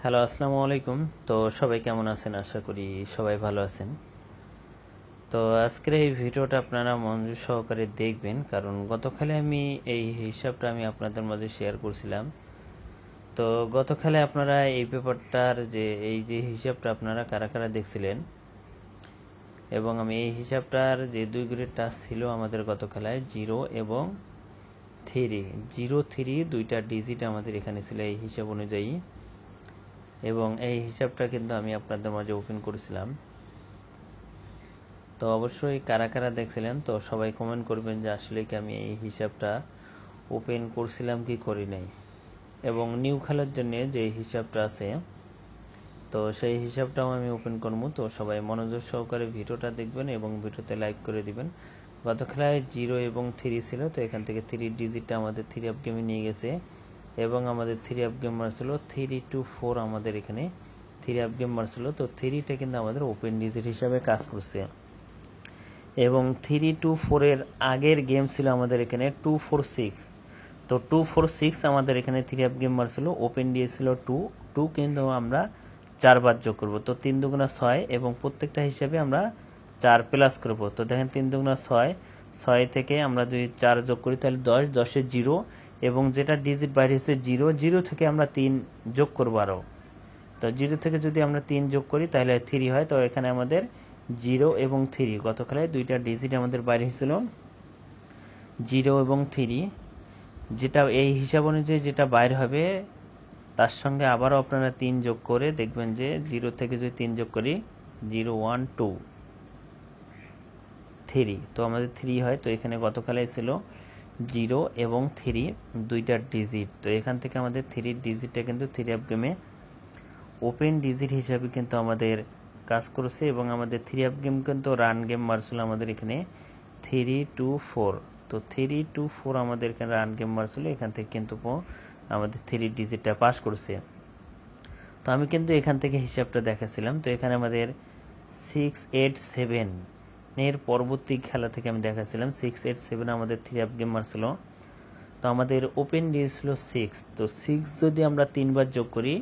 Hello, আসসালামু আলাইকুম। তো সবাই কেমন আছেন? আশা করি সবাই ভালো আছেন। তো আজকের এই ভিডিওটা আপনারা মনোযোগ সহকারে দেখবেন, কারণ গতকালে আমি এই হিসাবটা আপনাদের মাঝে শেয়ার করছিলাম। তো গতকালে আপনারা এই পেপারটার এই যে হিসাবটা আপনারা কারা কারা দেখছিলেন, এবং আমি এই হিসাবটার যে দুই গ্রেড টাস্ক ছিল আমাদের গতকালায় 0 এবং 3, 0 3 দুইটা ডিজিট আমাদের এখানে ছিল এই হিসাব অনুযায়ী, এবং এই হিসাবটা কিন্তু আমি আপনাদের মাঝে ওপেন করেছিলাম। তো অবশ্যই কারা কারা দেখছিলেন, তো সবাই কমেন্ট করবেন যে আসলে কি আমি এই হিসাবটা ওপেন করছিলাম কি করি নাই, এবং নিউ খেলার জন্য যে হিসাবটা আছে তো সেই হিসাবটাও আমি ওপেন করবো। তো সবাই মনোযোগ সহকারে ভিডিওটা দেখবেন এবং ভিডিওতে লাইক করে দিবেন। গত খেলায় 0 এবং 3 ছিল, তো এখান থেকে 3 ডিজিটটা আমাদের 3 আপ গেমে নিয়ে গেছে, এবং আমাদের 3 আপ গেম মারছিল 3 to 4, আমাদের এখানে 3 আপ গেম মারছিল। তো 3টা কিন্তু আমাদের ওপেন ডিজিট হিসাবে কাজ করছে, এবং 3 to 4 এর আগের গেম ছিল আমাদের এখানে 2 4 6। তো 2 4 6 আমাদের এখানে 3 আপ গেম মারছিল, ওপেন দিয়েছিল 2 কিন্তু আমরা 4 বার যোগ করব। তো 3 দুগুণা 6, এবং প্রত্যেকটা হিসাবে আমরা 4 প্লাস করব। তো দেখেন 3 দুগুণা 6, 6 থেকে আমরা 4 যোগ করি তাহলে 10, 10 এ 0, এবং যেটা ডিজিট বাইরে হচ্ছে 0, 0 থেকে আমরা 3 যোগ করবো আরও। তো 0 থেকে যদি আমরা 3 যোগ করি তাহলে 3 হয়। তো এখানে আমাদের 0 এবং 3 গতকালে দুইটা ডিজিট আমাদের বাইরে হয়েছিল 0 এবং 3, যেটা এই হিসাব অনুযায়ী যেটা বাইরে হবে তার সঙ্গে আবারও আপনারা 3 যোগ করে দেখবেন যে 0 থেকে যদি 3 যোগ করি 0 1 2 3, তো আমাদের 3 হয়। তো এখানে গতকালে ছিল 0 এবং 3 দুইটা ডিজিট, তো এখান থেকে আমাদের 3 ডিজিটটা কিন্তু 3 আপ গেমে ওপেন ডিজিট হিসাবে কিন্তু আমাদের কাজ করেছে, এবং আমাদের 3 আপ গেম কিন্তু রান গেম মারছিল আমাদের এখানে 3 to 4। তো 3 to 4 আমাদের এখানে রান গেম মারছিল, এখান থেকে কিন্তু আমাদের 3 ডিজিটটা পাস করছে। তো আমি কিন্তু এখান থেকে হিসাবটা দেখাছিলাম। তো এখানে আমাদের 6 8 7 এর পরবর্তী খেলা থেকে আমি দেখাছিলাম 6 8 7 আমাদের 3 আপ গেম মারছিল। তো আমাদের ওপেন দিয়েছিল 6। তো 6 যদি আমরা 3 বার যোগ করি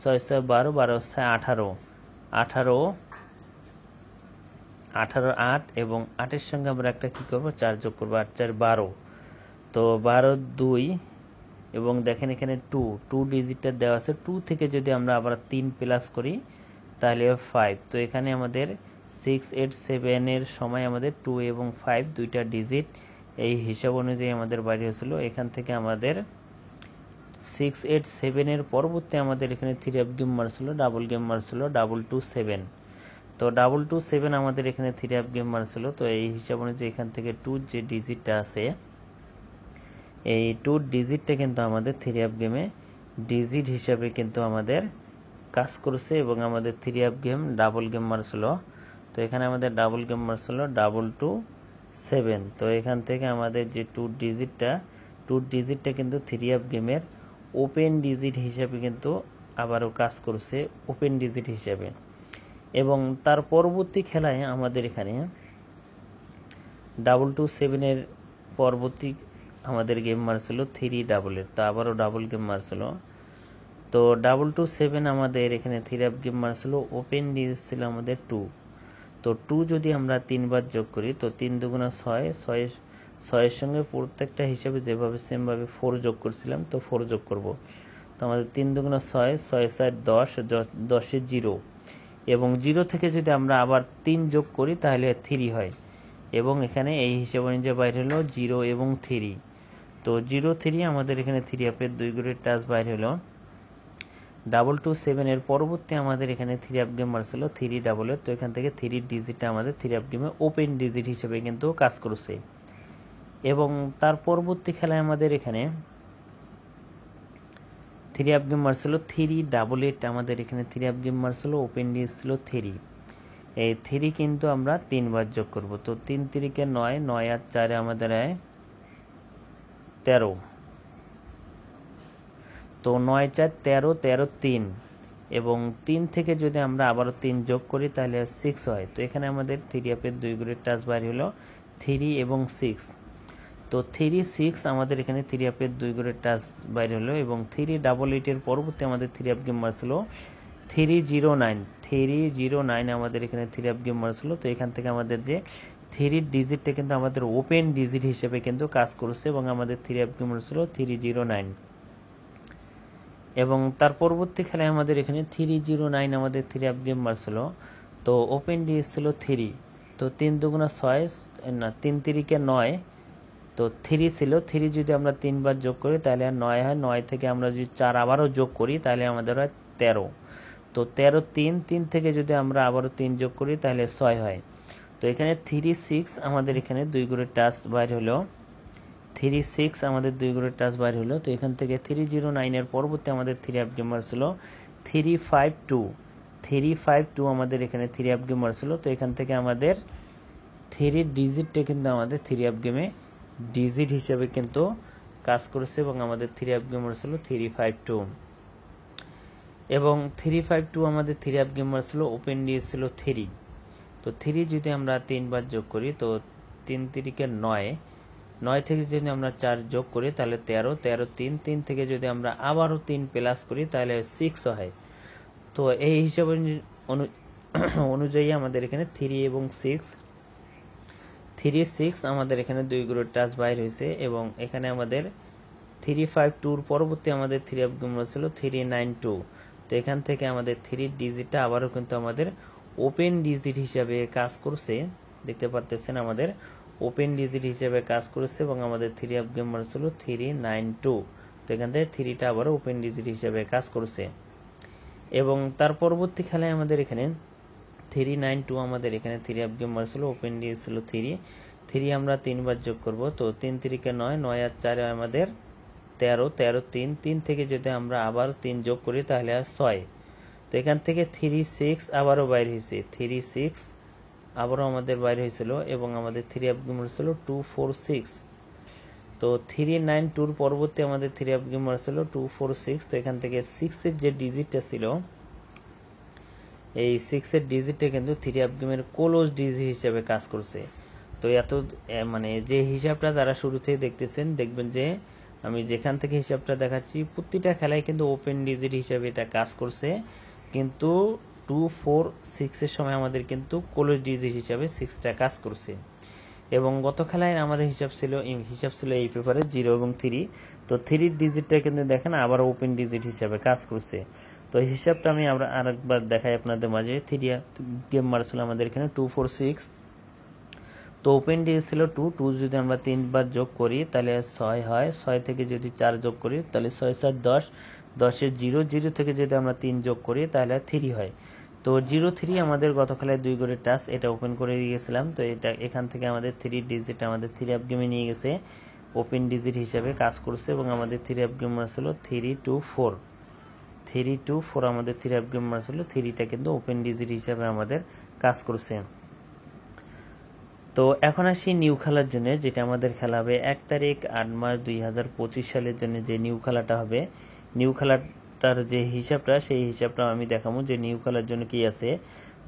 6 6 12, 12 18, 18 18 8, এবং 8-এর সঙ্গে আমরা একটা কী করবো 4 যোগ করবো, 8 4 12। তো 12 2, এবং দেখেন এখানে 2 ডিজিটটা দেওয়া আছে, 2 থেকে যদি আমরা আবার 3 প্লাস করি তাহলে 5। তো এখানে আমাদের 6 8 7 এর সময় আমাদের 2 এবং 5 দুইটা ডিজিট এই হিসাব অনুযায়ী আমাদের বাইরে হয়েছিল। এখান থেকে আমাদের 6 8 7 এর পরবর্তী আমাদের এখানে 3 আপ গেম মারছিল, ডাবল গেম মারছিল 2 2 7। তো 2 2 7 আমাদের এখানে 3 আপ গেম মারছিল। তো এই হিসাব অনুযায়ী এখান থেকে 2 যে ডিজিটটা আছে এই 2 ডিজিটটা কিন্তু আমাদের 3 আপ গেমে ডিজিট হিসাবে কিন্তু আমাদের কাজ করছে, এবং আমাদের 3 আপ গেম ডাবল গেম মারছিল। তো এখানে আমাদের ডাবল গেম মারছিল 2 2 7। তো এখান থেকে আমাদের যে 2 ডিজিটটা কিন্তু 3 আপ গেমের ওপেন ডিজিট হিসাবে কিন্তু আবারও কাজ করছে, ওপেন ডিজিট হিসাবে। এবং তার পরবর্তী খেলায় আমাদের এখানে 2 2 7 এর পরবর্তী আমাদের গেম মারছিল 3 ডাবলের, তো আবারও ডাবল গেম মারছিল। তো 2 2 7 আমাদের এখানে 3 আপ গেম মারছিল, ওপেন ডিজিট ছিল আমাদের 2। তো 2 যদি আমরা 3 বার যোগ করি তো 3 দুগুণা 6, 6-এর সঙ্গে প্রত্যেকটা হিসাবে যেভাবে সেমভাবে 4 যোগ করছিলাম, তো 4 যোগ করব। তো আমাদের 3 দুগুণা 6, 6 4 10, 10-এ 0, এবং 0 থেকে যদি আমরা আবার 3 যোগ করি তাহলে 3 হয়, এবং এখানে এই হিসাব অনুযায়ী বাইরে হলো 0 এবং 3। তো 0 3 আমাদের এখানে 3 আপের 2 গ্রেড টাচ বাইরে হলো। 2 2 7 এর পরবর্তী আমাদের এখানে 3 আপ গেম মারছিল 3 ডাবলের। তো এখান থেকে 3 ডিজিটটা আমাদের 3 আপ গেমে ওপেন ডিজিট হিসেবে কিন্তু কাজ করছে, এবং তার পরবর্তী খেলায় আমাদের এখানে 3 আপ গেম মারছিল 3 ডাবল 8, আমাদের এখানে 3 আপ গেম মারছিল, ওপেন ডিজিট ছিল 3। এই 3 কিন্তু আমরা 3 বার যোগ করব। তো 3 3 কে 9, 9 আর 4 আমাদের 13। তো 9 4 13, 13 3, এবং 3 থেকে যদি আমরা আবারও 3 যোগ করি তাহলে 6 হয়। তো এখানে আমাদের 3 আপের 2 গ্রেড টাচ বাইরে হলো 3 এবং 6। তো তো 3 6 আমাদের এখানে 3 আপের 2 করে টাচ বাইরে হলো এবং 388 এর পরবর্তী আমাদের 3 আপ গেম মারছিল 309 আমাদের এখানে 3 আপ গেম মারছিল। তো এখান থেকে আমাদের যে 3 ডিজিটটা কিন্তু আমাদের ওপেন ডিজিট হিসেবে কিন্তু কাজ করছে এবং আমাদের 3 আপ গেম মারছিল 309 এবং তার পরবর্তী খেলায় আমাদের এখানে 309 আমাদের 3 আপ গেম মারছিল। তো ওপেন ডিজিট ছিল 3, তো 3 দুগুণা 6 না 3 তিরিকে 9, তো 3 ছিল 3 যদি আমরা 3 বার যোগ করি তাহলে আর 9 হয়, 9 থেকে আমরা যদি 4 আবারও যোগ করি তাহলে আমাদের হয় 13, তো 13 3 থেকে যদি আমরা আবারও 3 যোগ করি তাহলে 6 হয়। তো এখানে 36 আমাদের এখানে 2 করে টাচ বাইর হলো, 36 আমাদের 2 করে টাচ বাইর হলো। তো এখান থেকে 309 এর পরবর্তী আমাদের 3 আপ গেমার ছিল 352 আমাদের এখানে 3 আপ গেমার ছিল। তো এখান থেকে আমাদের 3 ডিজিটটা কিন্তু আমাদের 3 আপ গেমে ডিজিট হিসেবে কিন্তু কাজ করেছে এবং আমাদের 3 আপ গেমার ছিল 352 এবং 352 আমাদের 3 আপ গেমার ছিল ওপেন ডিএস ছিল 3। তো 3 যদি আমরা 3 বার যোগ করি তো 3 তিরিকে 9, 9 থেকে যদি আমরা 4 যোগ করি তাহলে 13, 13 3 থেকে যদি আমরা আবারও 3 প্লাস করি তাহলে 6 হয়। তো এই হিসাব অনুযায়ী আমাদের এখানে 3 এবং 6 আমাদের এখানে 2 গুলো টাচ বাইর হয়েছে এবং এখানে আমাদের 352 পরবর্তী আমাদের 3 আপ গেম ছিল 392। তো এখান থেকে আমাদের 3 ডিজিটটা আবারও কিন্তু আমাদের ওপেন ডিজিট হিসাবে কাজ করছে, দেখতে পারতেছেন আমাদের ওপেন ডিজিট হিসেবে কাজ করেছে এবং আমাদের 3 আপ গেম ছিল 392। তো এখান থেকে 3টা আবারও ওপেন ডিজিট হিসেবে কাজ করছে এবং তার পরবর্তী খেলায় আমাদের এখানে 392 আমাদের এখানে 3 আপ গেম ছিল ওপেন ডিজিট ছিল 3 আমরা 3 বার যোগ করব। তো 3 তিরিকে 9, 9 আর 4 আমাদের 13, 13 3 থেকে যদি আমরা আবার 3 যোগ করি তাহলে আর 6। তো এখান থেকে 36 আবারও বাইর হয়েছে, 36 আবারও আমাদের বাইর হয়েছিল এবং আমাদের 3 আপ গেম ছিল 246। তো 392 পরবর্তী আমাদের 3 আপ গেম ছিল 246। তো এখান থেকে 6 এর যে ডিজিটটা ছিল এই 6 এর ডিজিটটা কিন্তু 3 আপ গেমের ক্লোজ ডিজিট হিসেবে কাজ করছে। তো এত মানে যে হিসাবটা তারা শুরু থেকে দেখতেছেন দেখবেন যে আমি যেখান থেকে হিসাবটা দেখাচ্ছি প্রতিটা খেলায় কিন্তু ওপেন ডিজিট হিসাবে এটা কাজ করছে, কিন্তু 246 এর সময় আমাদের কিন্তু ক্লোজ ডিজিট হিসাবে 6টা কাজ করছে এবং গত খেলায় আমাদের হিসাব ছিল এই পেপারে 0 এবং 3। তো 3 ডিজিটটা কিন্তু দেখেন আবার ওপেন ডিজিট হিসাবে কাজ করছে। তো এই হিসাবটা আমি আরেকবার দেখাই আপনাদের মাঝে। 3 গেম মারছিল আমাদের এখানে 246, তো ওপেন ডিজিট ছিল 2 যদি আমরা 3 বার যোগ করি তাহলে 6 হয়, 6 থেকে যদি 4 যোগ করি তাহলে 6 7 10, 10 0 থেকে যদি আমরা 3 যোগ করি তাহলে 3 হয়। তো 03 আমাদের গত খেলায় 2 করে টাচ এটা ওপেন করে দিয়েছিলাম। তো এটা এখান থেকে আমাদের 3 ডিজিট আমাদের 3 আপ গেমে নিয়ে গেছে, ওপেন ডিজিট হিসাবে কাজ করছে এবং আমাদের 3 আপ গেম ছিল 324 আমাদের 3 আপ গেম ছিল 3টা কিন্তু ওপেন ডিজিট হিসাবে আমাদের কাজ করছে। তো এখন আসি নিউ খেলার জন্য, যেটা আমাদের খেলা হবে 1 তারিখ 8 মার্চ 2025 সালের জন্য যে নিউ খেলাটা হবে। নিউ খেলাটার যে হিসাবটা সেই হিসাবটা আমি দেখাবো যে নিউ খেলার জন্য কি আছে।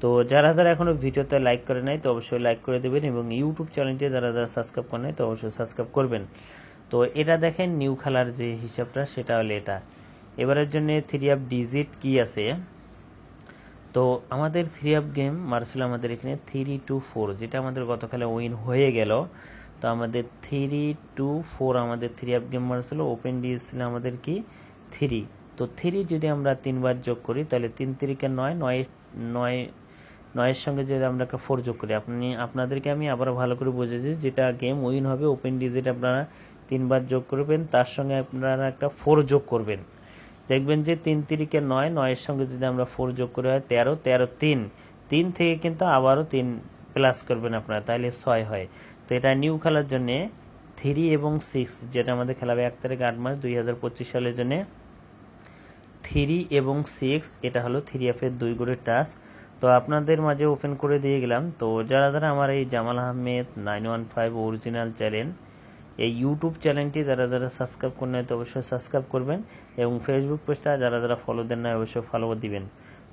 তো যারা যারা এখনো ভিডিওতে লাইক করে নাই তো অবশ্যই লাইক করে দেবেন এবং ইউটিউব চ্যানেলটি যারা যারা সাবস্ক্রাইব করে নাই তো অবশ্যই সাবস্ক্রাইব করবেন। তো এটা দেখেন নিউ খেলার যে হিসাবটা সেটা হলো এটা। এবারের জন্য 3 আপ ডিজিট কি আছে। তো আমাদের 3 আপ গেম মারছিল আমাদের এখানে 324, যেটা আমাদের গত খেলা উইন হয়ে গেল। তো আমাদের 324 আমাদের 3 আপ গেম মারছিল, ওপেন দিয়েছিল আমাদের কি 3। তো 3 যদি আমরা 3 বার যোগ করি তাহলে 3 তিরিকে 9, 9 এর সঙ্গে যদি আমরা একটা 4 যোগ করি, আপনাদেরকে আমি আবার ভালো করে বুঝেছি যেটা গেম উইন হবে ওপেন ডিজিট আপনারা 3 বার যোগ করবেন, তার সঙ্গে আপনারা একটা 4 যোগ করবেন। দেখবেন যে 3 তিরিকে 9, 9 এর সঙ্গে যদি আমরা 4 যোগ করে হয় 13, 13 3 থেকে কিন্তু আবারও 3 প্লাস করবেন আপনারা, তাহলে 6 হয়। তো এটা নিউ খেলার জন্য 3 এবং 6 যেটা আমাদের খেলা হবে 1 তারিখ 8 মার্চ 2025 সালের জন্য 3 এবং 6 এটা হলো 3 এর 2 করে টাচ। তো আপনাদের মাঝে ওপেন করে দিয়ে গেলাম। তো যারা যারা আমার এই জামাল আহমেদ 915 অরিজিনাল চ্যানেল এই ইউটিউব চ্যানেলটি যারা যারা সাবস্ক্রাইব করেন তো অবশ্যই সাবস্ক্রাইব করবেন এবং ফেসবুক পেজটা যারা যারা ফলো দেন না অবশ্যই ফলো দিবেন।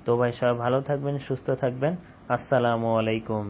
তো ভাই সবাই ভালো থাকবেন, সুস্থ থাকবেন, আসসালামু আলাইকুম।